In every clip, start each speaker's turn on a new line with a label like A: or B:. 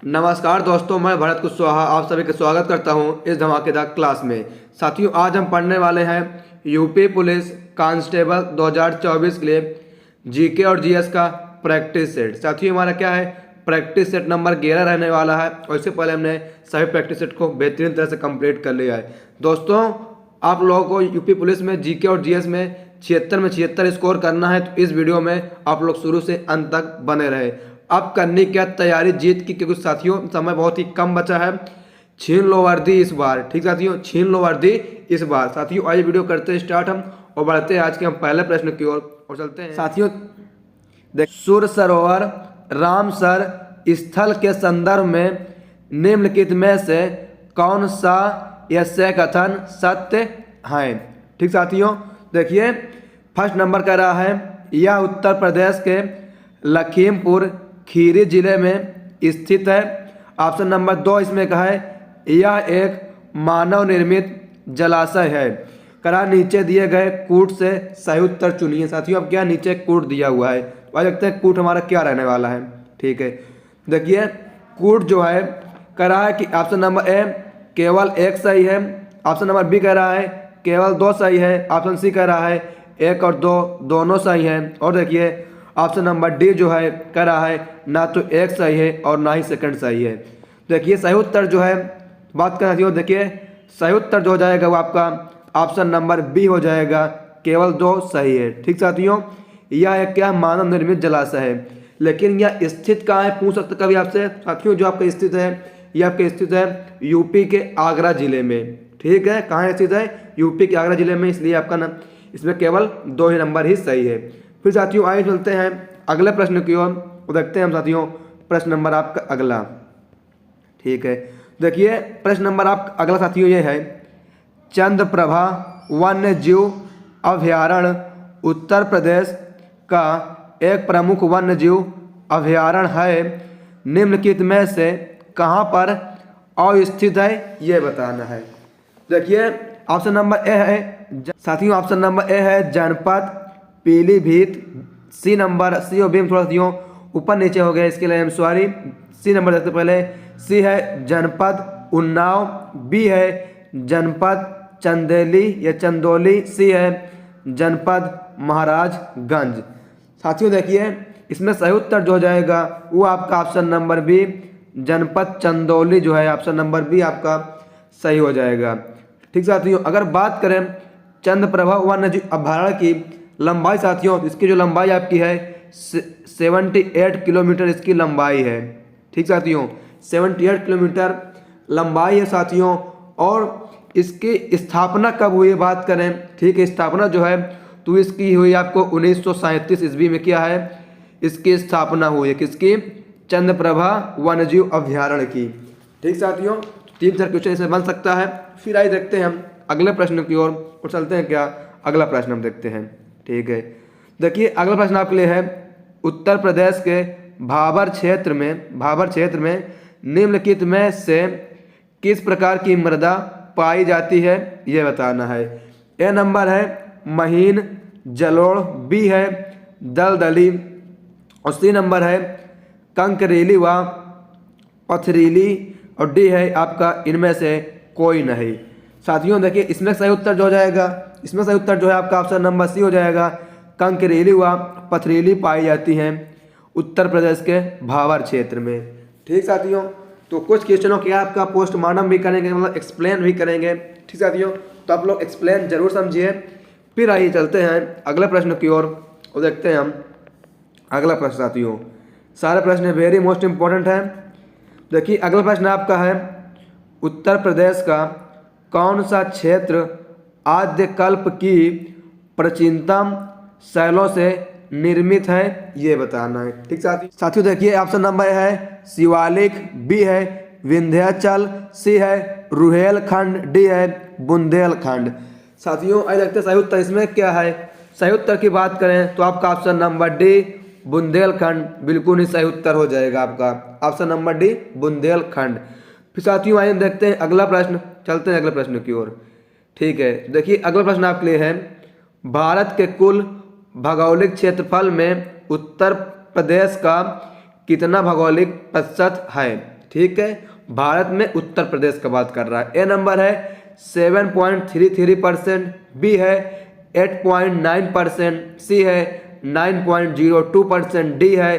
A: नमस्कार दोस्तों, मैं भरत कुशवाहा आप सभी का स्वागत करता हूं इस धमाकेदार क्लास में। साथियों, आज हम पढ़ने वाले हैं यूपी पुलिस कांस्टेबल 2024 के लिए जीके और जीएस का प्रैक्टिस सेट। साथियों, हमारा क्या है, प्रैक्टिस सेट नंबर 11 रहने वाला है और इससे पहले हमने सभी प्रैक्टिस सेट को बेहतरीन तरह से कंप्लीट कर लिया है। दोस्तों, आप लोगों को यूपी पुलिस में जीके और जीएस में 76 स्कोर करना है, तो इस वीडियो में आप लोग शुरू से अंत तक बने रहे। अब करनी क्या तैयारी जीत की, क्योंकि साथियों समय बहुत ही कम बचा है। छीन लो वर्दी इस बार, ठीक साथियों, छीन लो वर्दी इस बार। साथियों, आज वीडियो करते हैं स्टार्ट हम और बढ़ते हैं आज के हम पहले प्रश्न की ओर और चलते हैं। साथियों, सुर सरोवर रामसर स्थल के संदर्भ में निम्नलिखित में से कौन सा यह कथन सत्य है? ठीक साथियों, देखिए फर्स्ट नंबर का रहा है, यह उत्तर प्रदेश के लखीमपुर खीरी जिले में स्थित है। ऑप्शन नंबर 2 इसमें कहा है, यह एक मानव निर्मित जलाशय है। करा नीचे दिए गए कूट से सही उत्तर चुनिए। साथियों, अब क्या नीचे कूट दिया हुआ है, तो आज देखते हैं कूट हमारा क्या रहने वाला है। ठीक है, देखिए कूट जो है करा है कि ऑप्शन नंबर ए केवल एक सही है, ऑप्शन नंबर बी कह रहा है केवल 2 सही है, ऑप्शन सी कह रहा है 1 और 2 दोनों सही हैं, और देखिए ऑप्शन नंबर डी जो है कह रहा है ना तो 1 सही है और ना ही सेकंड सही है। देखिए सही उत्तर जो है बात करना चाहिए, देखिए सही उत्तर जो हो जाएगा वो आपका ऑप्शन नंबर बी हो जाएगा, केवल 2 सही है। ठीक साथियों, यह एक क्या मानव निर्मित जलाशय है, लेकिन यह स्थित कहाँ है पूछ सकते कभी आपसे। साथियों, जो आपका स्थित है यह आपके स्थित है यूपी के आगरा जिले में। ठीक है, कहाँ स्थित है? यूपी के आगरा जिले में, इसलिए आपका ना इसमें केवल 2 ही नंबर ही सही है। फिर साथियों आइए चलते हैं अगले प्रश्न की ओर और देखते हैं हम साथियों प्रश्न नंबर आपका अगला। ठीक है, देखिए प्रश्न नंबर आपका अगला साथियों ये है, चंद्रप्रभा वन्य जीव अभयारण्य उत्तर प्रदेश का एक प्रमुख वन्य जीव अभयारण्य है। निम्नलिखित में से कहाँ पर अवस्थित है, ये बताना है। देखिए ऑप्शन नंबर ए है साथियों, ऑप्शन नंबर ए है जनपद पीलीभीत, सी और बी में थोड़ा साथियों ऊपर नीचे हो गया, इसके लिए हम सॉरी। सी नंबर देखते पहले, सी है जनपद उन्नाव, बी है जनपद चंदेली या चंदौली, सी है जनपद महाराजगंज। साथियों देखिए इसमें सही उत्तर जो हो जाएगा वो आपका ऑप्शन नंबर बी जनपद चंदौली जो है, ऑप्शन नंबर बी आपका सही हो जाएगा। ठीक साथियों, अगर बात करें चंद्रप्रभा वन्य जीव अभयारण्य की लंबाई साथियों, इसकी जो लंबाई आपकी है 78 किलोमीटर इसकी लंबाई है। ठीक साथियों, 78 किलोमीटर लंबाई है साथियों। और इसकी स्थापना कब हुई बात करें, ठीक है, स्थापना जो है तो इसकी हुई आपको 1937 ईस्वी में क्या है, इसकी स्थापना हुई है किसकी, चंद्रप्रभा वन्यजीव अभयारण्य की। ठीक साथियों, 3 क्वेश्चन इसमें बन सकता है। फिर आइए देखते हैं हम अगले प्रश्न की ओर और चलते हैं क्या अगला प्रश्न हम देखते हैं। ठीक है, देखिए अगला प्रश्न आपके लिए है, उत्तर प्रदेश के भाबर क्षेत्र में निम्नलिखित में से किस प्रकार की मृदा पाई जाती है, यह बताना है। ए नंबर है महीन जलोढ़, बी है दलदली और सी नंबर है कंकरीली व पथरीली और डी है आपका इनमें से कोई नहीं। साथियों देखिए इसमें सही उत्तर जो हो जाएगा, इसमें सही उत्तर जो है आपका ऑप्शन नंबर सी हो जाएगा, कंकरीली व पथरीली पाई जाती हैं उत्तर प्रदेश के भाबर क्षेत्र में। ठीक साथियों, तो कुछ क्वेश्चनों के आपका पोस्टमार्टम भी करेंगे, मतलब एक्सप्लेन भी करेंगे। ठीक साथियों, तो आप लोग एक्सप्लेन जरूर समझिए। फिर आइए चलते हैं अगले प्रश्न की ओर और देखते हैं हम अगला प्रश्न। साथियों सारे प्रश्न वेरी मोस्ट इम्पोर्टेंट है। देखिए अगला प्रश्न आपका है, उत्तर प्रदेश का कौन सा क्षेत्र आद्यकल्प की प्राचीनतम शैलों से निर्मित है, ये बताना है। ठीक साथियों देखिए ऑप्शन नंबर ए है शिवालिक, बी है विंध्याचल, सी है रुहेलखंड, डी है बुंदेलखंड। साथियों आज देखते हैं सही उत्तर इसमें क्या है। सही उत्तर की बात करें तो आपका ऑप्शन नंबर डी बुंदेलखंड बिल्कुल ही सही उत्तर हो जाएगा आपका, ऑप्शन नंबर डी बुंदेलखंड। फिर साथियों आइए देखते हैं अगला प्रश्न, चलते हैं अगले प्रश्न की ओर। ठीक है, देखिए अगला प्रश्न आपके लिए है, भारत के कुल भौगोलिक क्षेत्रफल में उत्तर प्रदेश का कितना भौगोलिक प्रतिशत है? ठीक है, भारत में उत्तर प्रदेश का बात कर रहा है। ए नंबर है 7.33%, बी है 8.9%, सी है 9.02%, डी है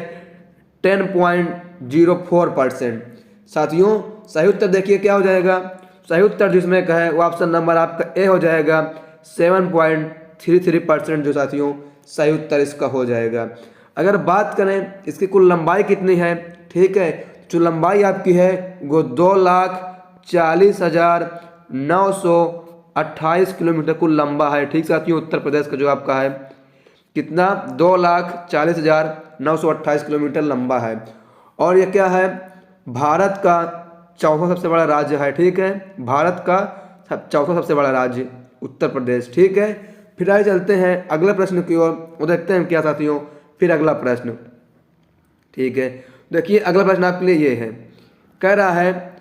A: 10.04%। साथियों सही उत्तर देखिए क्या हो जाएगा। सही उत्तर जिसमें का है वो ऑप्शन नंबर आपका ए हो जाएगा, 7.33% जो साथियों सही उत्तर इसका हो जाएगा। अगर बात करें इसकी कुल लंबाई कितनी है, ठीक है, जो लंबाई आपकी है वो 2,40,928 किलोमीटर कुल लंबा है। ठीक साथियों, उत्तर प्रदेश का जो आपका है कितना 2,40,928 किलोमीटर लंबा है। और ये क्या है, भारत का चौथा सबसे बड़ा राज्य है। ठीक है, भारत का चौथा सबसे बड़ा राज्य उत्तर प्रदेश। ठीक है, फिर आगे चलते हैं अगले प्रश्न की ओर, वो देखते हैं क्या साथियों। फिर अगला प्रश्न, ठीक है, देखिए अगला प्रश्न आपके लिए ये है, कह रहा है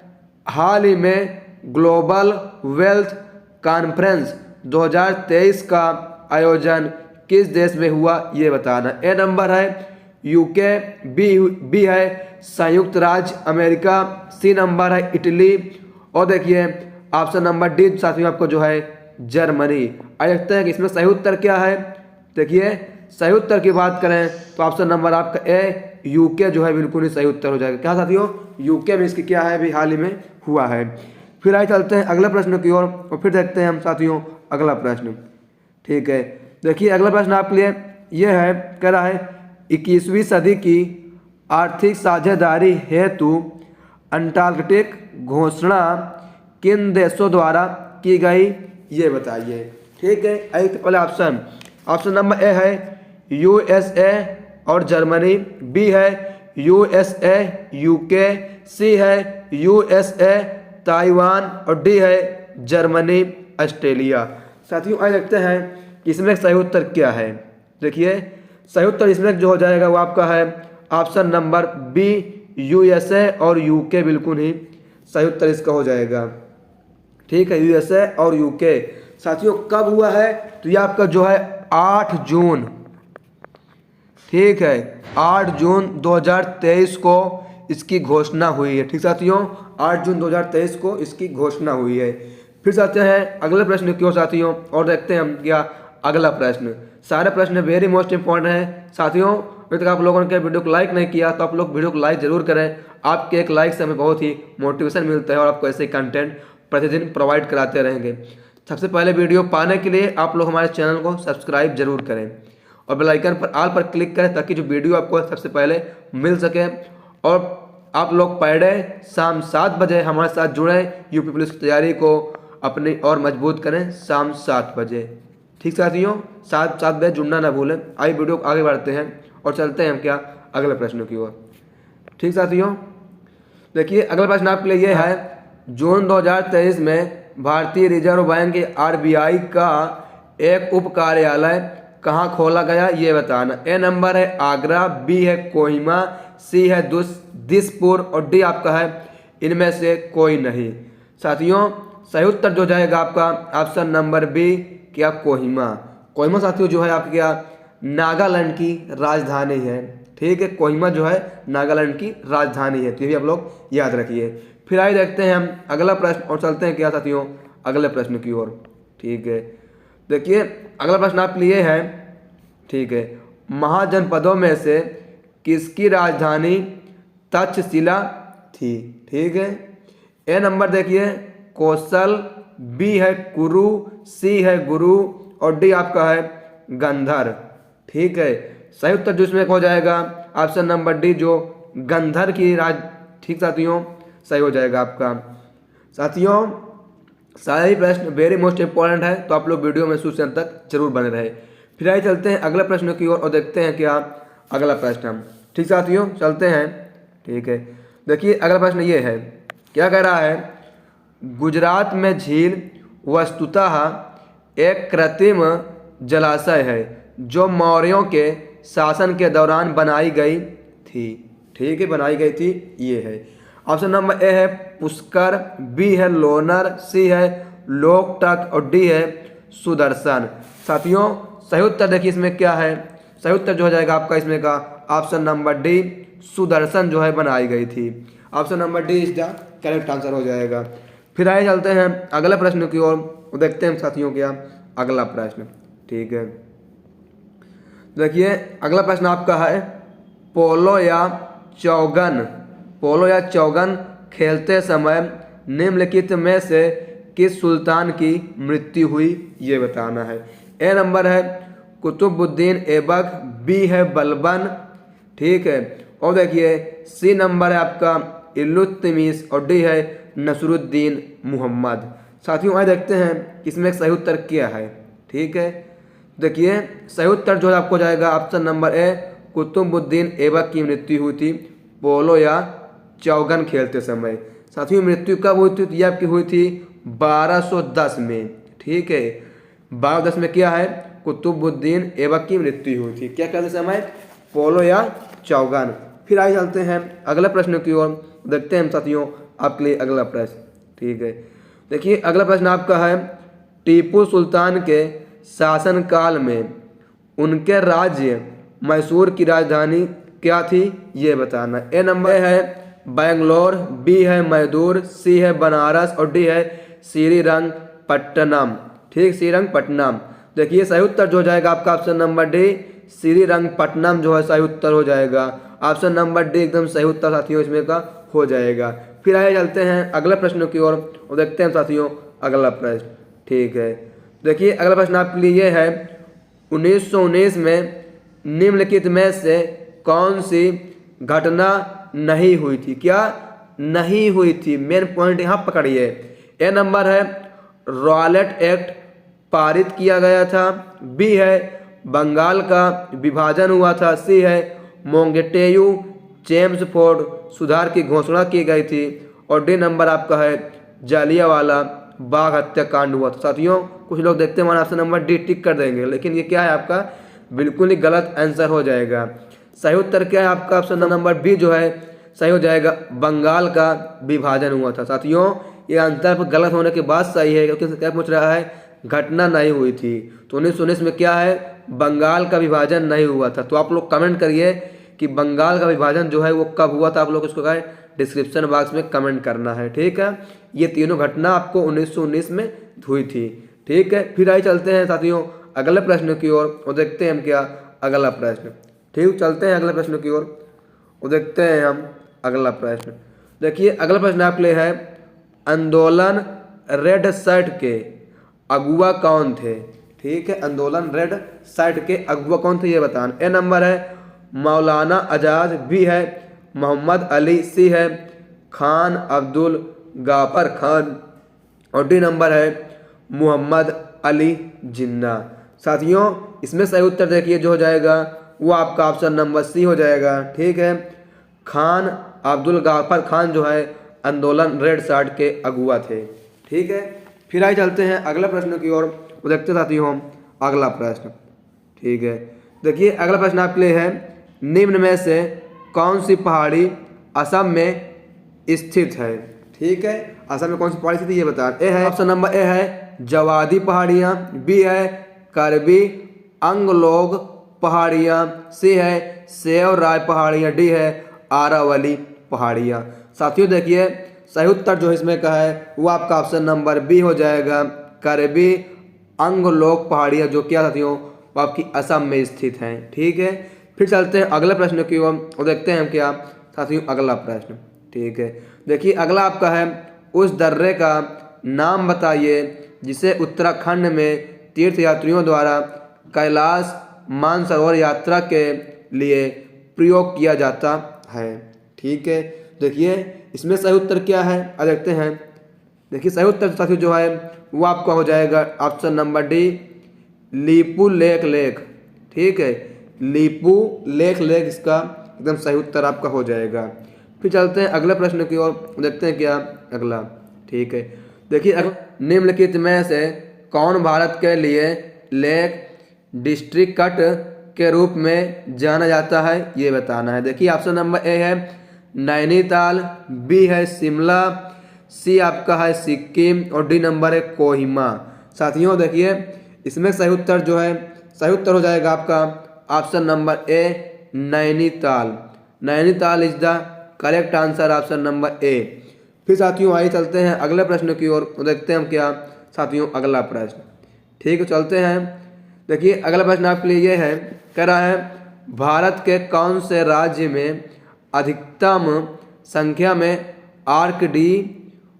A: हाल ही में ग्लोबल वेल्थ कॉन्फ्रेंस 2023 का आयोजन किस देश में हुआ ये बताना। ए नंबर है यूके, बी है संयुक्त राज्य अमेरिका, सी नंबर है इटली, और देखिए ऑप्शन नंबर डी साथियों आपको जो है जर्मनी। आइए देखते हैं कि इसमें सही उत्तर क्या है। देखिए सही उत्तर की बात करें तो ऑप्शन नंबर आपका ए यूके जो है बिल्कुल ही सही उत्तर हो जाएगा। क्या साथियों, यूके में इसकी क्या है अभी हाल ही में हुआ है। फिर आइए चलते हैं अगले प्रश्न की ओर और फिर देखते हैं हम साथियों अगला प्रश्न। ठीक है, देखिए अगला प्रश्न आपके लिए यह है, कह रहा है 21वीं सदी की आर्थिक साझेदारी हेतु अंटार्कटिक घोषणा किन देशों द्वारा की गई ये बताइए। ठीक है, एक पहले ऑप्शन नंबर ए है यूएसए और जर्मनी, बी है यूएसए यूके, सी है यूएसए ताइवान, और डी है जर्मनी ऑस्ट्रेलिया। साथियों आइए देखते हैं इसमें सही उत्तर क्या है। देखिए सही उत्तर इसमें जो हो जाएगा वो आपका है ऑप्शन नंबर बी यूएसए और यूके, बिल्कुल ही सही उत्तर इसका हो जाएगा। ठीक है, यूएसए और यूके। साथियों कब हुआ है तो ये आपका जो है 8 जून, ठीक है 8 जून 2023 को इसकी घोषणा हुई है। ठीक साथियों, 8 जून 2023 को इसकी घोषणा हुई है। फिर चलते हैं अगले प्रश्न की ओर साथियों और देखते हैं हम क्या अगला प्रश्न। सारे प्रश्न वेरी मोस्ट इंपॉर्टेंट है साथियों। अभी तक आप लोगों ने वीडियो को लाइक नहीं किया तो आप लोग वीडियो को लाइक जरूर करें। आपके एक लाइक से हमें बहुत ही मोटिवेशन मिलता है और आपको ऐसे कंटेंट प्रतिदिन प्रोवाइड कराते रहेंगे। सबसे पहले वीडियो पाने के लिए आप लोग हमारे चैनल को सब्सक्राइब जरूर करें और बेल आइकन पर ऑल पर क्लिक करें ताकि जो वीडियो आपको सबसे पहले मिल सके। और आप लोग पर डे शाम 7 बजे हमारे साथ जुड़ें, यूपी पुलिस की तैयारी को अपनी और मजबूत करें शाम 7 बजे। ठीक साथियों, 7 बजे जुड़ना ना भूलें। आइए वीडियो को आगे बढ़ते हैं और चलते हैं हम क्या अगले प्रश्न की ओर। ठीक साथियों, देखिए अगला प्रश्न आपके लिए ये है, जून 2023 में भारतीय रिजर्व बैंक आरबीआई का एक उप कार्यालय कहाँ खोला गया ये बताना। ए नंबर है आगरा, बी है कोहिमा, सी है दिसपुर, और डी आपका है इनमें से कोई नहीं। साथियों सही उत्तर जो जाएगा आपका ऑप्शन नंबर बी क्या कोहिमा। कोहिमा साथियों जो है आपके क्या नागालैंड की राजधानी है। ठीक है, कोहिमा जो है नागालैंड की राजधानी है, तो ये भी आप लोग याद रखिए। फिर आइए देखते हैं हम अगला प्रश्न और चलते हैं क्या साथियों अगले प्रश्न की ओर। ठीक है, देखिए अगला प्रश्न आपके लिए है, ठीक है, महाजनपदों में से किसकी राजधानी तक्षशिला थी। ठीक है, ए नंबर देखिए कौशल, बी है कुरु, सी है गुरु, और डी आपका है गंधर। ठीक है, सही उत्तर जो इसमें हो जाएगा ऑप्शन नंबर डी जो गंधर की ठीक साथियों सही हो जाएगा आपका। साथियों सारे प्रश्न वेरी मोस्ट इंपॉर्टेंट है, तो आप लोग वीडियो में शुरू से अंत तक जरूर बने रहे। फिर आइए चलते हैं अगले प्रश्न की ओर और देखते हैं क्या अगला प्रश्न हम। ठीक साथियों चलते हैं। ठीक है, देखिए अगला प्रश्न ये है, क्या कह रहा है, गुजरात में झील वस्तुतः एक कृत्रिम जलाशय है जो मौर्यों के शासन के दौरान बनाई गई थी। ठीक है, बनाई गई थी ये है। ऑप्शन नंबर ए है पुष्कर, बी है लोनर, सी है लोकटक, और डी है सुदर्शन। साथियों सही उत्तर देखिए इसमें क्या है, सही उत्तर जो हो जाएगा आपका इसमें का ऑप्शन नंबर डी सुदर्शन जो है बनाई गई थी। Option number D is the correct answer हो जाएगा। फिर आगे चलते हैं अगले प्रश्न की ओर, देखते हैं साथियों क्या अगला प्रश्न। ठीक है, देखिए अगला प्रश्न आपका है, पोलो या चौगन खेलते समय निम्नलिखित में से किस सुल्तान की मृत्यु हुई, ये बताना है। ए नंबर है कुतुबुद्दीन ऐबक, बी है बलबन, ठीक है, और देखिए सी नंबर है आपका इल्तुतमिश और डी है नसरुद्दीन मुहम्मद। साथियों आइए देखते हैं इसमें सही उत्तर क्या है। ठीक है, देखिए सही उत्तर जो है आपको जाएगा option number A, Qutbuddin Aibak की मृत्यु हुई थी पोलो या चौगन खेलते समय। साथियों मृत्यु कब हुई थी, ये आपकी हुई थी 1210 में। ठीक है, 1210 में क्या है, कुतुबुद्दीन ऐबक की मृत्यु हुई थी, क्या कहते समय, पोलो या चौगन। फिर आगे चलते हैं अगले प्रश्न की ओर, देखते हैं साथियों आपके लिए अगला प्रश्न। ठीक है, देखिए अगला प्रश्न आपका है, टीपू सुल्तान के शासनकाल में उनके राज्य मैसूर की राजधानी क्या थी, ये बताना। ए नंबर है बेंगलोर, बी है मैसूर, सी है बनारस और डी है श्रीरंगपट्टनम। ठीक, श्रीरंगपट्टनम। देखिए सही उत्तर जो हो जाएगा आपका ऑप्शन नंबर डी, श्रीरंगपट्टनम जो है सही उत्तर हो जाएगा। ऑप्शन नंबर डी एकदम सही उत्तर साथियों इसमें का हो जाएगा। फिर आगे चलते हैं अगले प्रश्न की ओर और देखते हैं साथियों अगला प्रश्न। ठीक है, देखिए अगला प्रश्न आपके लिए है, 1919 में निम्नलिखित में से कौन सी घटना नहीं हुई थी, क्या नहीं हुई थी, मेन पॉइंट यहाँ पकड़िए। ए नंबर है रॉयलेट एक्ट पारित किया गया था, बी है बंगाल का विभाजन हुआ था, सी है मोंगेटेयू चेम्सफोर्ड सुधार की घोषणा की गई थी और डी नंबर आपका है जालियांवाला बाग हत्याकांड हुआ था। साथियों कुछ लोग देखते हैं हमारा ऑप्शन नंबर डी टिक कर देंगे, लेकिन ये क्या है आपका बिल्कुल ही गलत आंसर हो जाएगा। सही उत्तर क्या है आपका ऑप्शन नंबर बी जो है सही हो जाएगा, बंगाल का विभाजन हुआ था। साथियों ये आंसर पर गलत होने के बाद सही है, क्योंकि क्या पूछ रहा है, घटना नहीं हुई थी। तो 1919 में क्या है, बंगाल का विभाजन नहीं हुआ था। तो आप लोग कमेंट करिए कि बंगाल का विभाजन जो है वो कब हुआ था, आप लोग इसको कहें डिस्क्रिप्शन बॉक्स में कमेंट करना है। ठीक है, ये तीनों घटना आपको 1919 में हुई थी। ठीक है, फिर आइए चलते हैं साथियों अगले प्रश्न की ओर और देखते हैं हम क्या अगला प्रश्न। ठीक, चलते हैं अगले प्रश्न की ओर और देखते हैं हम अगला प्रश्न। देखिए अगला प्रश्न आपके लिए है, आंदोलन रेड शर्ट के अगुआ कौन थे। ठीक है, आंदोलन रेड शर्ट के अगुआ कौन थे, ये बताना। ए नंबर है मौलाना आजाद, बी है मोहम्मद अली, सी है खान अब्दुल गाफर खान और डी नंबर है मोहम्मद अली जिन्ना। साथियों इसमें सही उत्तर देखिए जो हो जाएगा वो आपका ऑप्शन नंबर सी हो जाएगा। ठीक है, खान अब्दुल गाफर खान जो है आंदोलन रेड शर्ट के अगुआ थे। ठीक है, फिर आइए चलते हैं अगले प्रश्न की ओर, देखते साथियों हम अगला प्रश्न। ठीक है, देखिए अगला प्रश्न आपके लिए है, निम्न में से कौन सी पहाड़ी असम में स्थित है। ठीक है, असम में कौन सी पहाड़ी स्थित है ये बता। ए है ऑप्शन नंबर ए है जवादी पहाड़ियाँ, बी है कार्बी अंगलोग पहाड़ियाँ, सी है सेव राय पहाड़ियाँ, डी है आरावली पहाड़ियाँ। साथियों देखिए सही उत्तर जो इसमें का है वो आपका ऑप्शन नंबर बी हो जाएगा, कार्बी अंगलोग पहाड़ियाँ, जो क्या साथियों वो आपकी असम में स्थित हैं। ठीक है, फिर चलते हैं अगले प्रश्न की ओर और देखते हैं क्या साथियों अगला प्रश्न। ठीक है, देखिए अगला आपका है, उस दर्रे का नाम बताइए जिसे उत्तराखंड में तीर्थयात्रियों द्वारा कैलाश मानसरोवर यात्रा के लिए प्रयोग किया जाता है। ठीक है, देखिए इसमें सही उत्तर क्या है, अब देखते हैं। देखिए सही उत्तर साथियों जो है वो आपका हो जाएगा option number D, Lipu lake. ठीक है, लीपू लेक इसका एकदम सही उत्तर आपका हो जाएगा। फिर चलते हैं अगले प्रश्न की ओर, देखते हैं क्या अगला। ठीक है, देखिए निम्नलिखित में से कौन भारत के लिए लेक डिस्ट्रिक्ट के रूप में जाना जाता है, ये बताना है। देखिए ऑप्शन नंबर ए है नैनीताल, बी है शिमला, सी आपका है सिक्किम और डी नंबर है कोहिमा। साथियों देखिए इसमें सही उत्तर जो है सही उत्तर हो जाएगा आपका option number A Nainital. Nainital is the correct answer option number ए। फिर साथियों आइए चलते हैं अगले प्रश्न की ओर, देखते हैं हम क्या साथियों अगला प्रश्न। ठीक है, चलते हैं। देखिए अगला प्रश्न आपके लिए ये है, कह रहा है भारत के कौन से राज्य में अधिकतम संख्या में आर्क डी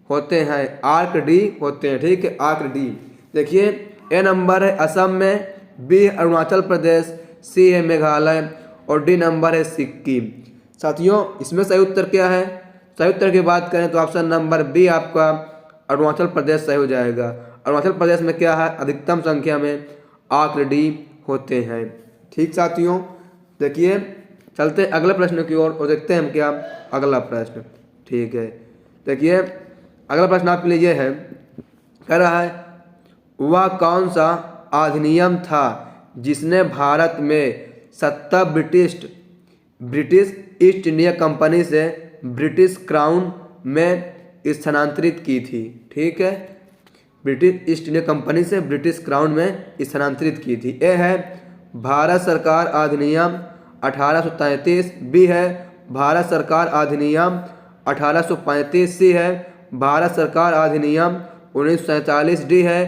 A: होते हैं, आर्क डी होते हैं। ठीक है, आर्क डी। देखिए ए नंबर है असम में, बी है अरुणाचल प्रदेश, सी है मेघालय और डी नंबर है सिक्किम। साथियों इसमें सही उत्तर क्या है? सही उत्तर की बात करें तो ऑप्शन नंबर बी आपका अरुणाचल प्रदेश सही हो जाएगा। अरुणाचल प्रदेश में क्या है, अधिकतम संख्या में आर्क डी होते हैं। ठीक साथियों, देखिए चलते अगले प्रश्न की ओर और देखते हैं हम क्या अगला प्रश्न। ठीक है, देखिए अगला प्रश्न आपके लिए ये है, कह रहा है वह कौन सा अधिनियम था जिसने भारत में सत्ता ब्रिटिश ईस्ट इंडिया कंपनी से ब्रिटिश क्राउन में स्थानांतरित की थी। ठीक है, ब्रिटिश ईस्ट इंडिया कंपनी से ब्रिटिश क्राउन में स्थानांतरित की थी। ए है भारत सरकार अधिनियम 1833, बी है भारत सरकार अधिनियम 1835, सी है भारत सरकार अधिनियम 1947, डी है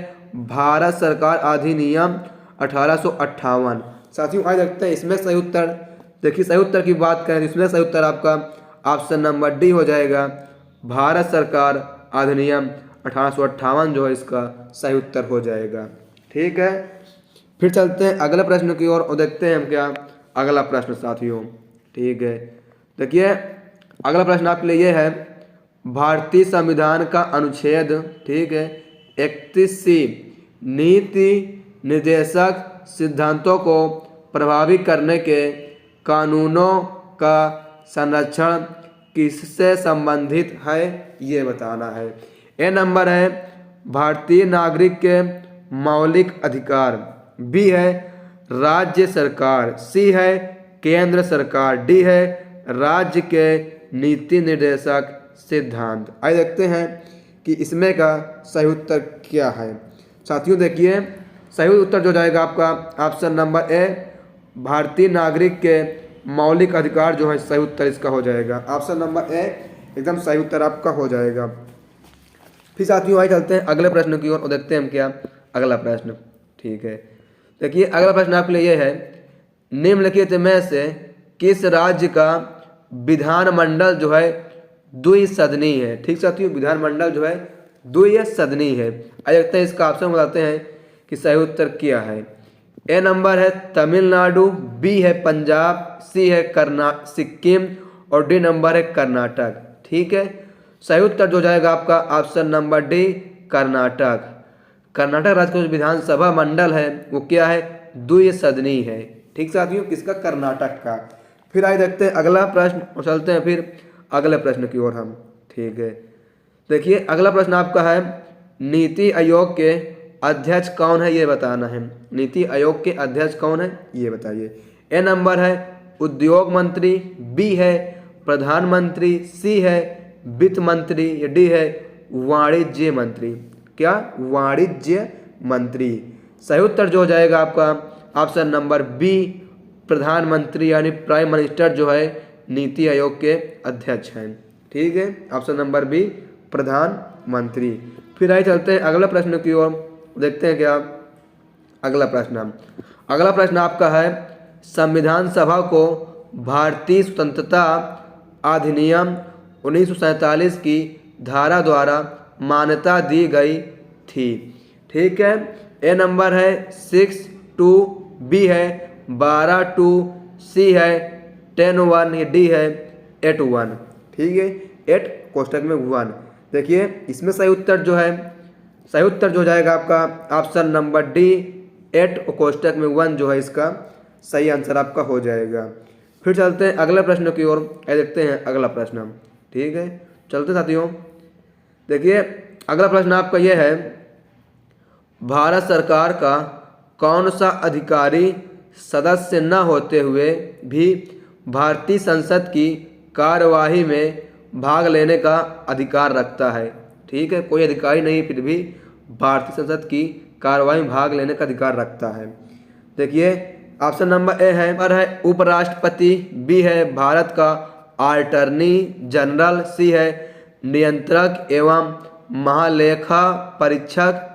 A: भारत सरकार अधिनियम 1858। साथियों आज देखते हैं इसमें सही उत्तर। देखिए सही उत्तर की बात करें तो इसमें सही उत्तर आपका ऑप्शन नंबर डी हो जाएगा, भारत सरकार अधिनियम 1858 जो है इसका सही उत्तर हो जाएगा। ठीक है, फिर चलते हैं अगले प्रश्न की ओर और देखते हैं हम क्या अगला प्रश्न साथियों। ठीक है, देखिए अगला प्रश्न आपके लिए ये है, भारतीय संविधान का अनुच्छेद ठीक है 31C नीति निर्देशक सिद्धांतों को प्रभावी करने के कानूनों का संरक्षण किससे संबंधित है ये बताना है। ए नंबर है भारतीय नागरिक के मौलिक अधिकार, बी है राज्य सरकार, सी है केंद्र सरकार, डी है राज्य के नीति निर्देशक सिद्धांत। आइए देखते हैं कि इसमें का सही उत्तर क्या है। साथियों देखिए सही उत्तर जो जाएगा आपका ऑप्शन नंबर ए, भारतीय नागरिक के मौलिक अधिकार जो है सही उत्तर इसका हो जाएगा। ऑप्शन नंबर ए एकदम सही उत्तर आपका हो जाएगा। फिर साथियों आइए चलते हैं अगले प्रश्न की ओर और देखते हैं हम क्या अगला प्रश्न। ठीक है, देखिए अगला प्रश्न आपके लिए है, निम्नलिखित में से किस राज्य का विधानमंडल जो है द्विसदनीय है। ठीक साथियों, विधानमंडल जो है द्विसदनीय है। आइए देखते हैं इसका ऑप्शन बताते हैं कि सही उत्तर क्या है। ए नंबर है तमिलनाडु, बी है पंजाब, सी है सिक्किम और डी नंबर है कर्नाटक। ठीक है, सही उत्तर जो जाएगा आपका option number D Karnataka. Karnataka राज्य का जो विधानसभा मंडल है वो क्या है, द्विसदनीय है। ठीक साथियों, किसका, कर्नाटक का। फिर आइए देखते हैं अगला प्रश्न और चलते हैं फिर अगले प्रश्न की ओर हम। ठीक है, देखिए अगला प्रश्न आपका है, नीति आयोग के अध्यक्ष कौन है ये बताना है। नीति आयोग के अध्यक्ष कौन है ये बताइए। ए नंबर है उद्योग मंत्री, बी है प्रधानमंत्री, सी है वित्त मंत्री या डी है वाणिज्य मंत्री। क्या, वाणिज्य मंत्री। सही उत्तर जो हो जाएगा आपका ऑप्शन नंबर बी, प्रधानमंत्री यानी प्राइम मिनिस्टर जो है नीति आयोग के अध्यक्ष हैं। ठीक है, ऑप्शन नंबर बी प्रधानमंत्री। फिर आइए चलते हैं अगला प्रश्न की ओर, देखते हैं क्या अगला प्रश्न। अगला प्रश्न आपका है, संविधान सभा को भारतीय स्वतंत्रता अधिनियम 1947 की धारा द्वारा मान्यता दी गई थी। ठीक है, ए नंबर है 6(2), बी है 12(2), सी है 10(1), डी है 8(1). ठीक है, 8 कोष्टक में 1। देखिए इसमें सही उत्तर जो है, सही उत्तर जो जाएगा आपका ऑप्शन नंबर डी 8 कोष्टक में 1 जो है इसका सही आंसर आपका हो जाएगा। फिर चलते हैं अगले प्रश्न की ओर, देखते हैं अगला प्रश्न। ठीक है, चलते साथियों। देखिए अगला प्रश्न आपका यह है, भारत सरकार का कौन सा अधिकारी सदस्य न होते हुए भी भारतीय संसद की कार्यवाही में भाग लेने का अधिकार रखता है। ठीक है, कोई अधिकारी नहीं फिर भी भारतीय संसद की कार्यवाही में भाग लेने का अधिकार रखता है। देखिए ऑप्शन नंबर ए है उपराष्ट्रपति, बी है भारत का अटॉर्नी जनरल, सी है नियंत्रक एवं महालेखा परीक्षक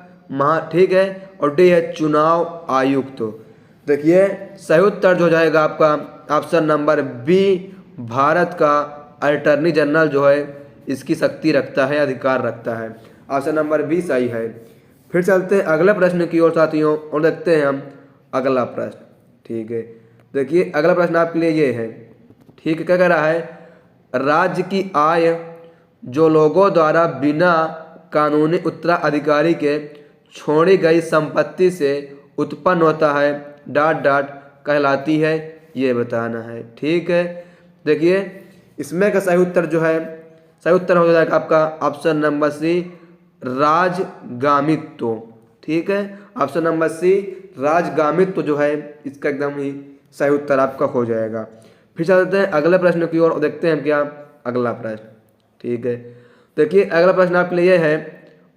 A: ठीक है, और डी है चुनाव आयुक्त। देखिए सही उत्तर जो हो जाएगा आपका ऑप्शन नंबर बी, भारत का अटॉर्नी जनरल जो है इसकी शक्ति रखता है, अधिकार रखता है। ऑप्शन नंबर बी सही है। फिर चलते हैं अगले प्रश्न की ओर साथियों, और देखते हैं हम अगला प्रश्न। ठीक है, देखिए अगला प्रश्न आपके लिए ये है। ठीक है, क्या कह रहा है, राज्य की आय जो लोगों द्वारा बिना कानूनी उत्तराधिकारी के छोड़ी गई संपत्ति से उत्पन्न होता है डॉट डॉट कहलाती है, ये बताना है। ठीक है, देखिए इसमें का सही उत्तर जो है, सही उत्तर हो जाएगा आपका ऑप्शन नंबर सी, राजगामित्व। ठीक है, ऑप्शन नंबर सी राजगामित्व जो है इसका एकदम ही सही उत्तर आपका हो जाएगा। फिर चलते हैं अगले प्रश्न की ओर और देखते हैं क्या अगला प्रश्न। ठीक है, देखिए अगला प्रश्न आपके लिए है,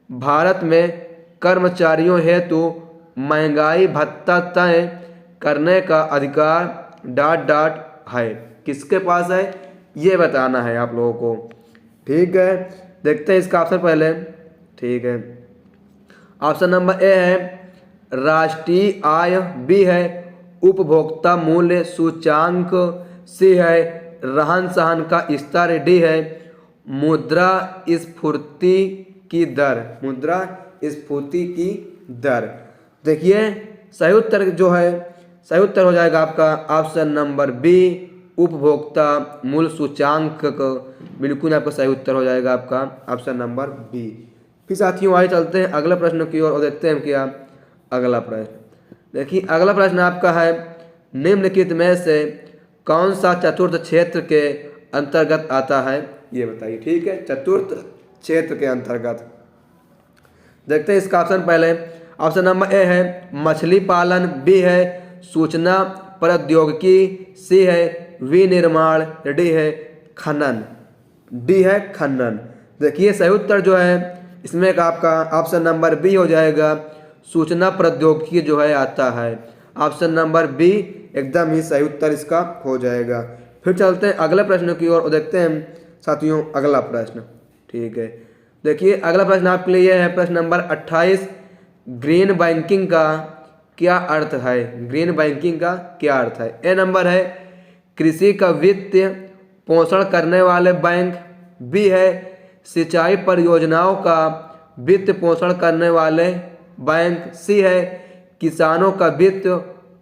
A: भारत में कर्मचारियों हेतु महंगाई भत्ता तय करने का अधिकार डॉट डॉट है, किसके पास है ये बताना है आप लोगों को। ठीक है, देखते हैं इसका ऑप्शन पहले। ठीक है, ऑप्शन नंबर ए है राष्ट्रीय आय, बी है उपभोक्ता मूल्य सूचांक, सी है रहन सहन का स्तर, डी है मुद्रास्फीति की दर, मुद्रास्फीति की दर। देखिए सही उत्तर जो है, सही उत्तर हो जाएगा आपका ऑप्शन नंबर बी, उपभोक्ता मूल्य सूचांक, बिल्कुल आपका सही उत्तर हो जाएगा आपका ऑप्शन नंबर बी। फिर साथियों आइए चलते हैं अगले प्रश्न की ओर और देखते हैं क्या अगला प्रश्न। देखिए अगला प्रश्न आपका है, निम्नलिखित में से कौन सा चतुर्थ क्षेत्र के अंतर्गत आता है, ये बताइए। ठीक है, चतुर्थ क्षेत्र के अंतर्गत देखते हैं इसका ऑप्शन पहले। ऑप्शन नंबर ए है मछली पालन, बी है सूचना प्रौद्योगिकी, सी है विनिर्माण, डी है खनन, डी है खनन। देखिए सही उत्तर जो है इसमें का आपका ऑप्शन नंबर बी हो जाएगा, सूचना प्रौद्योगिकी जो है आता है। ऑप्शन नंबर बी एकदम ही सही उत्तर इसका हो जाएगा। फिर चलते हैं अगले प्रश्न की ओर और देखते हैं साथियों अगला प्रश्न। ठीक है, देखिए अगला प्रश्न आपके लिए है प्रश्न नंबर 28, ग्रीन बैंकिंग का क्या अर्थ है, ग्रीन बैंकिंग का क्या अर्थ है। ए नंबर है कृषि का वित्तीय पोषण करने वाले बैंक, बी है सिंचाई परियोजनाओं का वित्त पोषण करने वाले बैंक, सी है किसानों का वित्त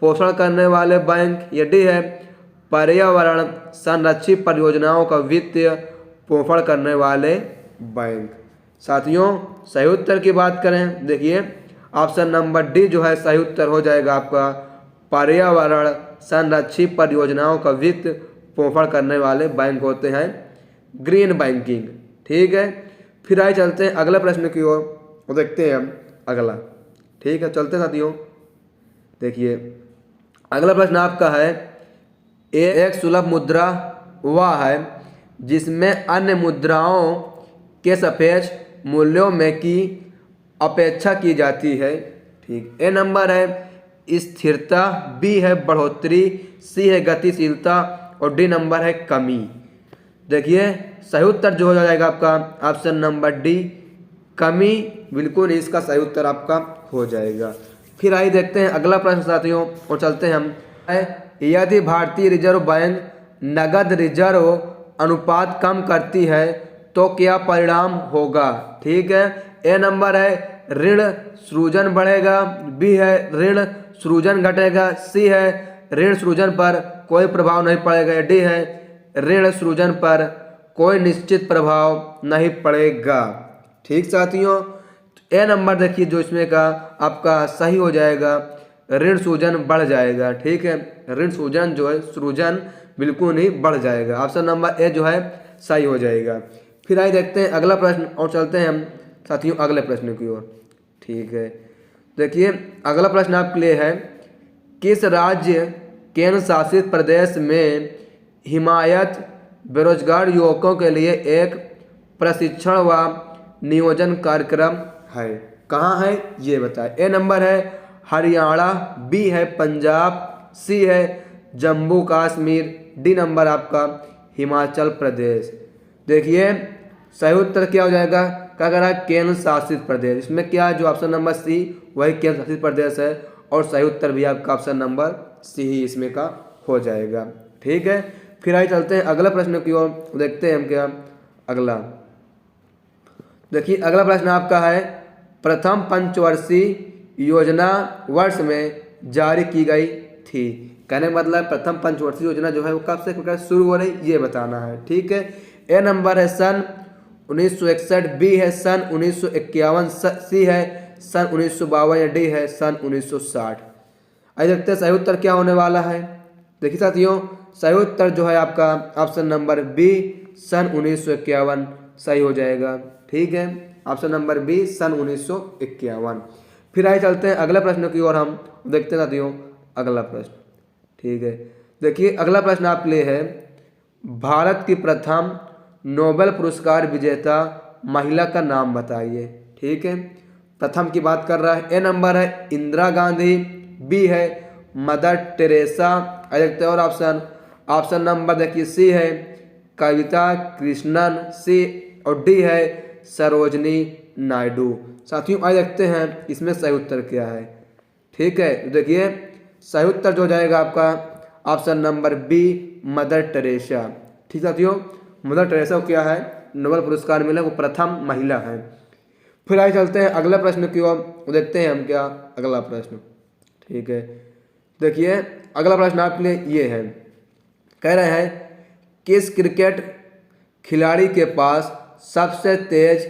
A: पोषण करने वाले बैंक, या डी है पर्यावरण संरक्षित परियोजनाओं का वित्तीय पोषण करने वाले बैंक। साथियों सही उत्तर की बात करें, देखिए ऑप्शन नंबर डी जो है सही उत्तर हो जाएगा आपका, पर्यावरण संरक्षित परियोजनाओं का वित्त पोषण करने वाले बैंक होते हैं ग्रीन बैंकिंग। ठीक है, फिर आइए चलते हैं अगले प्रश्न की ओर और देखते हैं हम अगला। ठीक है, चलते हैं साथियों। देखिए अगला प्रश्न आपका है, एक सुलभ मुद्रा वह है जिसमें अन्य मुद्राओं के सापेक्ष मूल्यों में की अपेक्षा की जाती है। ठीक, ए नंबर है स्थिरता, बी है बढ़ोतरी, सी है गतिशीलता, और डी नंबर है कमी। देखिए सही उत्तर जो हो जाएगा आपका ऑप्शन नंबर डी, कमी, बिल्कुल इसका सही उत्तर आपका हो जाएगा। फिर आइए देखते हैं अगला प्रश्न साथियों और चलते हैं हम। यदि भारतीय रिजर्व बैंक नगद रिजर्व अनुपात कम करती है तो क्या परिणाम होगा। ठीक है, ए नंबर है ऋण सृजन बढ़ेगा, बी है ऋण सृजन घटेगा, सी है ऋण सृजन पर कोई प्रभाव नहीं पड़ेगा, डी है ऋण सृजन पर कोई निश्चित प्रभाव नहीं पड़ेगा। ठीक साथियों, ए नंबर देखिए जो इसमें का आपका सही हो जाएगा, ऋण सृजन बढ़ जाएगा। ठीक है, ऋण सृजन जो है सृजन बिल्कुल ही बढ़ जाएगा। ऑप्शन नंबर ए जो है सही हो जाएगा। फिर आइए देखते हैं अगला प्रश्न और चलते हैं हम साथियों अगले प्रश्न की ओर। ठीक है, देखिए अगला प्रश्न आपके लिए है, किस राज्य केंद्र शासित प्रदेश में हिमायत बेरोजगार युवकों के लिए एक प्रशिक्षण व नियोजन कार्यक्रम है, कहाँ है ये बताएं। ए नंबर है हरियाणा, बी है पंजाब, सी है जम्मू कश्मीर, डी नंबर आपका हिमाचल प्रदेश। देखिए सही उत्तर क्या हो जाएगा, क्या कह रहा है, केंद्र शासित प्रदेश। इसमें क्या है, जो ऑप्शन नंबर सी वही केंद्र शासित प्रदेश है, और सही उत्तर भी आपका ऑप्शन नंबर सी ही इसमें का हो जाएगा। ठीक है, फिर आइए चलते हैं अगला प्रश्न की ओर, देखते हैं हम क्या अगला। देखिए अगला प्रश्न आपका है, प्रथम पंचवर्षीय योजना वर्ष में जारी की गई थी। कहने का मतलब प्रथम पंचवर्षीय योजना जो है वो कब से शुरू हो रही ये बताना है। ठीक है, ए नंबर है सन 1961, बी है सन 1951, सी है सन 1952 या डी है सन 1960। आइए देखते हैं सही उत्तर क्या होने वाला है। देखिए साथियों सही उत्तर जो है आपका ऑप्शन नंबर बी सन 1951 सही हो जाएगा। ठीक है, ऑप्शन नंबर बी सन 1951। फिर आइए चलते हैं अगले प्रश्न की ओर, हम देखते हैं साथियों अगला प्रश्न। ठीक है, देखिए अगला प्रश्न आपके लिए है, भारत की प्रथम नोबेल पुरस्कार विजेता महिला का नाम बताइए। ठीक है, प्रथम की बात कर रहा है, ए नंबर है इंदिरा गांधी, बी है मदर टेरेसा, देखते हैं और ऑप्शन नंबर देखिए सी है कविता कृष्णन, सी और डी है सरोजनी नायडू। साथियों आइए देखते हैं इसमें सही उत्तर क्या है। ठीक है, देखिए सही उत्तर जो हो जाएगा आपका option number B Mother Teresa. ठीक साथियों, मदर टेरेसा को क्या है नोबेल पुरस्कार मिला, वो प्रथम महिला है। फिर आइए चलते हैं अगला प्रश्न की ओर, देखते हैं हम क्या अगला प्रश्न। ठीक है, देखिए अगला प्रश्न आपके लिए ये है, कह रहे हैं किस क्रिकेट खिलाड़ी के पास सबसे तेज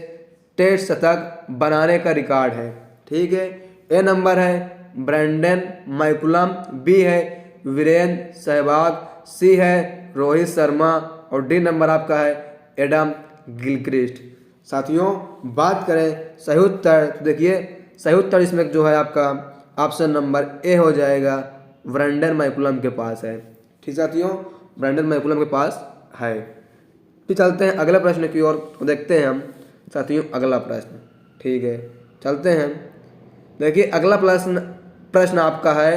A: टेस्ट शतक बनाने का रिकॉर्ड है। ठीक है, ए नंबर है ब्रेंडन मैकुलम, बी है वीरेंद्र सहवाग, सी है रोहित शर्मा और डी नंबर आपका है एडम गिलक्रिस्ट। साथियों बात करें सही उत्तर, तो देखिए सही उत्तर इसमें जो है आपका ऑप्शन नंबर ए हो जाएगा, ब्रेंडन मैकुलम के पास है। ठीक साथियों, ब्रेंडन मैकुलम के पास है। फिर चलते हैं अगले प्रश्न की ओर, देखते हैं हम साथियों अगला प्रश्न। ठीक है, चलते हैं। देखिए अगला प्रश्न आपका है,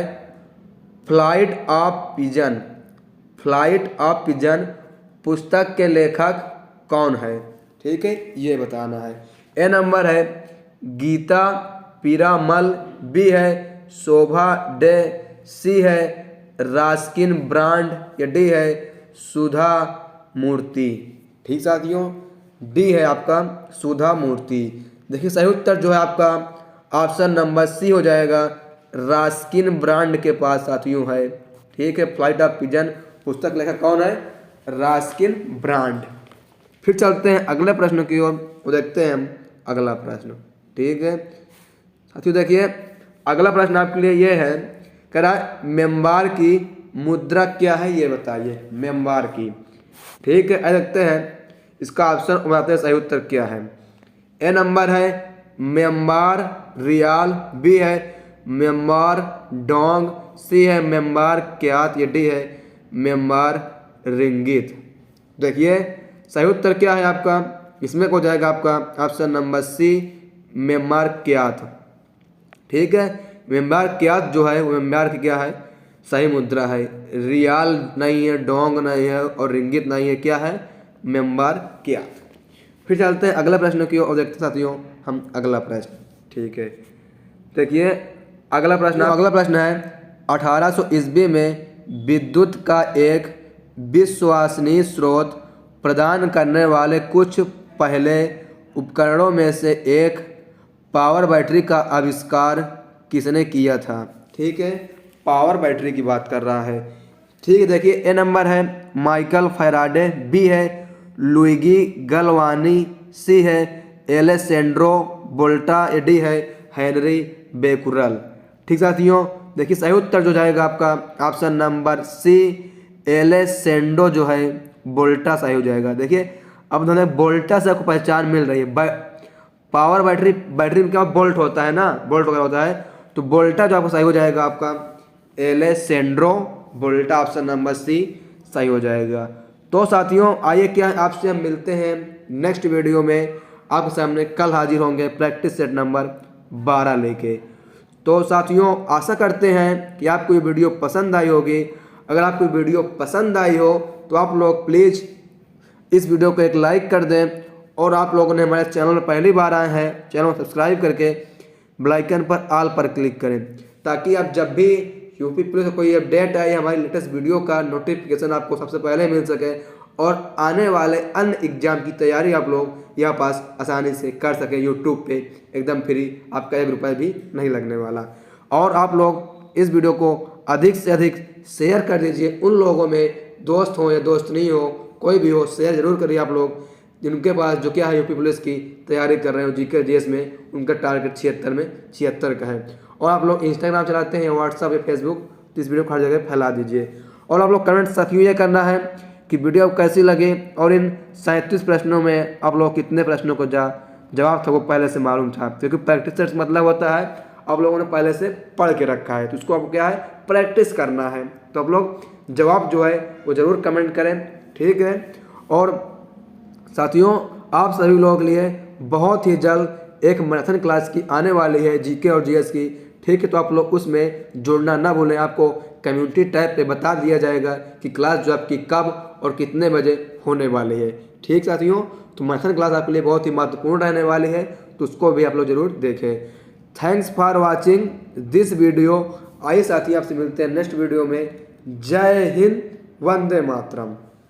A: flight of pigeon, flight of pigeon पुस्तक के लेखक कौन है। ठीक है, ये बताना है। ए नंबर है गीता पीरामल, बी है शोभा डे, सी है रास्किन ब्रांड या डी है सुधा मूर्ति। ठीक साथियों, डी है आपका सुधा मूर्ति। देखिए सही उत्तर जो है आपका ऑप्शन नंबर सी हो जाएगा, रास्किन ब्रांड के पास साथियों है। ठीक है, फ्लाइट ऑफ पिजन पुस्तक लेखक कौन है, रास्किन ब्रांड। फिर चलते हैं अगले प्रश्न की ओर, देखते हैं हम अगला प्रश्न। ठीक है साथियों, देखिए अगला प्रश्न आपके लिए ये है, कह रहा है म्यांमार की मुद्रा क्या है ये बताइए, म्यांमार की। ठीक है, देखते हैं इसका ऑप्शन बताते हैं सही उत्तर क्या है। ए नंबर है म्यांमार रियाल, बी है म्यांमार डोंग, सी है म्यांमार क्यात या डी है म्यांमार रिंगित। देखिए सही उत्तर क्या है आपका, इसमें हो जाएगा आपका option number C Myanmar kyat. ठीक है, म्यांमार क्यात जो है वो म्यांमार की क्या है सही मुद्रा है, रियाल नहीं है, डोंग नहीं है और रिंगित नहीं है, क्या है म्यांमार क्यात। फिर चलते हैं अगला प्रश्न की ओर, देखते साथियों हम अगला प्रश्न। ठीक है, देखिए अगला प्रश्न है 1800 ईस्वी में विद्युत का एक विश्वसनीय स्रोत प्रदान करने वाले कुछ पहले उपकरणों में से एक पावर बैटरी का आविष्कार किसने किया था। ठीक है, पावर बैटरी की बात कर रहा है। ठीक है, देखिए ए नंबर है माइकल फैराडे, बी है लुइगी गलवानी, सी है एलेसेंड्रो वोल्टा, डी है हेनरी बेकुरल। ठीक साथियों, देखिए सही उत्तर जो जाएगा आपका ऑप्शन नंबर सी एलेसेंड्रो जो है वोल्टा सही हो जाएगा। देखिए अब हमें वोल्टा से आपको पहचान मिल रही है, पावर बैटरी में क्या वोल्ट होता है ना, वोल्ट वगैरह होता है, तो वोल्टा जो आपको सही हो जाएगा आपका एलेसेंड्रो वोल्टा, ऑप्शन नंबर सी सही हो जाएगा। तो साथियों आइए क्या आपसे हम मिलते हैं नेक्स्ट वीडियो में, आपके सामने कल हाजिर होंगे प्रैक्टिस सेट नंबर 12 लेके। तो साथियों आशा करते हैं कि आपको ये वीडियो पसंद आई होगी। अगर आपको वीडियो पसंद आई हो तो आप लोग प्लीज़ इस वीडियो को एक लाइक कर दें, और आप लोगों ने हमारे चैनल में पहली बार आए हैं, चैनल को सब्सक्राइब करके बेल आइकन पर ऑल पर क्लिक करें, ताकि आप जब भी यूपी पुलिस का कोई अपडेट आए, हमारी लेटेस्ट वीडियो का नोटिफिकेशन आपको सबसे पहले मिल सके, और आने वाले अन्य एग्जाम की तैयारी आप लोग यहाँ पास आसानी से कर सकें यूट्यूब पे एकदम फ्री। आपका 1 रुपये भी नहीं लगने वाला। और आप लोग इस वीडियो को अधिक से अधिक शेयर कर दीजिए उन लोगों में, दोस्त हो या दोस्त नहीं हो, कोई भी हो, शेयर जरूर करिए आप लोग जिनके पास जो क्या है यूपी पुलिस की तैयारी कर रहे हो जीके जीएस में, उनका टारगेट 76 में 76 का है। और आप लोग इंस्टाग्राम चलाते हैं या व्हाट्सअप या फेसबुक, तो इस वीडियो को हर जगह फैला दीजिए। और आप लोग कमेंट साथियों ये करना है कि वीडियो कैसी लगे, और इन 37 प्रश्नों में आप लोग कितने प्रश्नों को जवाब सबको पहले से मालूम था, क्योंकि प्रैक्टिस सेट्स मतलब होता है आप लोगों ने पहले से पढ़ के रखा है, तो उसको आपको क्या है प्रैक्टिस करना है। तो आप लोग जवाब जो है वो ज़रूर कमेंट करें, ठीक है। और साथियों आप सभी लोगों के लिए बहुत ही जल्द एक मैराथन क्लास की आने वाली है जीके और जीएस की, ठीक है। तो आप लोग उसमें जुड़ना ना भूलें, आपको कम्युनिटी टैब पे बता दिया जाएगा कि क्लास जो आपकी कब और कितने बजे होने वाली है, ठीक साथियों। तो मैराथन क्लास आपके लिए बहुत ही महत्वपूर्ण रहने वाली है, तो उसको भी आप लोग जरूर देखें। Thanks for watching this video. आइए साथी आपसे मिलते हैं नेक्स्ट वीडियो में। जय हिंद, वंदे मातरम।